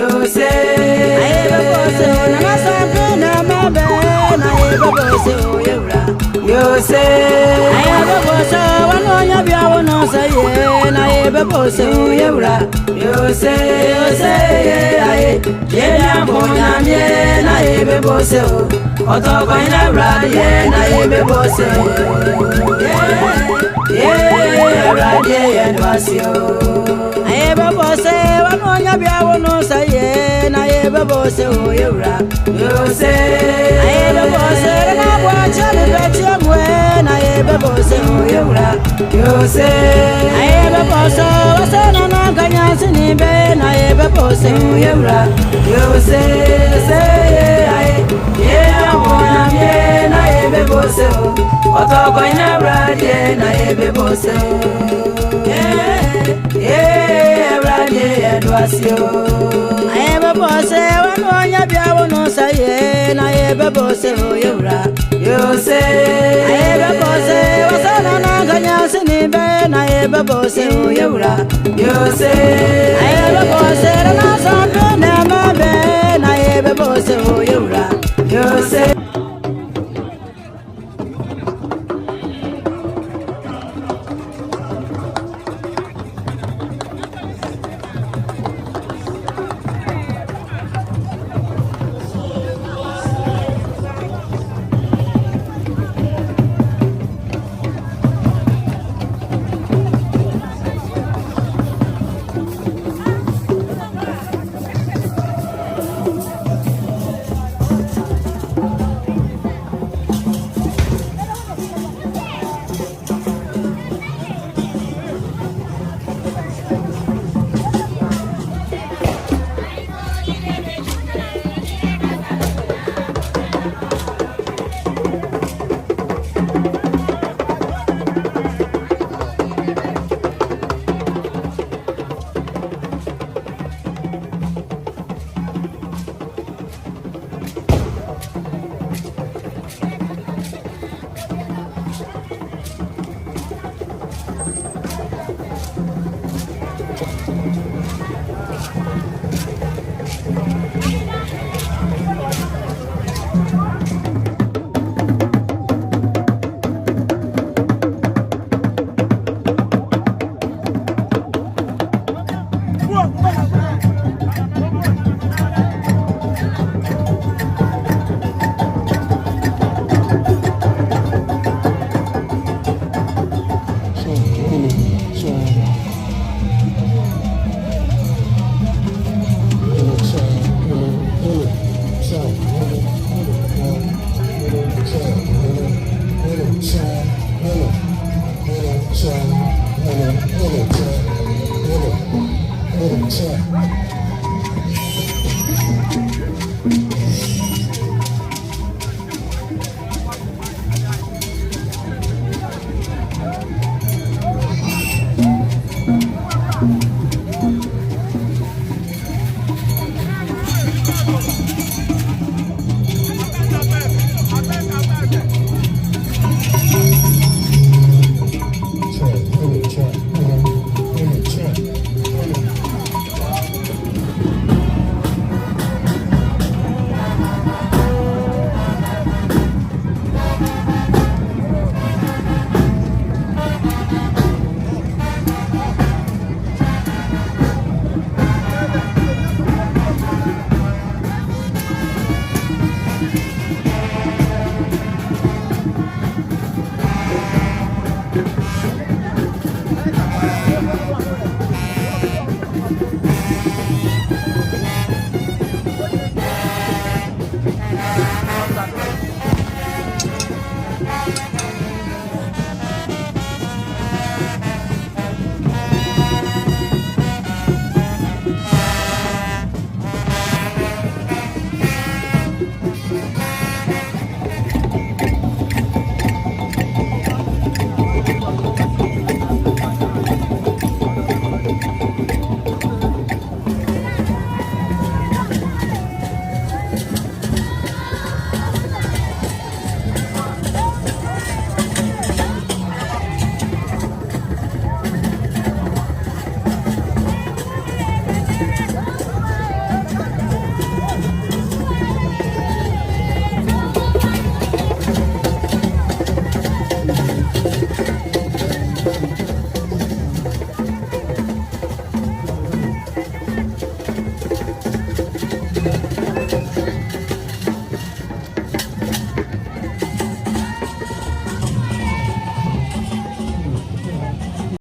you say. I have a boss, and I saw na mabe, na have a boss, you say. I have a boss, one on your bill, no say, na have a boss, you say, I, yeah, na have a boss, Oto kwa ina radie, na have a boss, yeah, radie, and was you. I have a boss, one on your bill, no say, na have a boss, you say. I have a boss, and I watch a better when I have a boss, you say. I have a boss, was an Anganyan in Ben, I have a boss, you say, yeah, one, yeah, I have a boss, Oto kwa ina radie, na have a boss, yeah, radie, and was you. I have a boss, one on your bill, no say, I have a boss, you say. I have a boss, was an Anganyan in Ben, I have a boss, you say. I have a boss,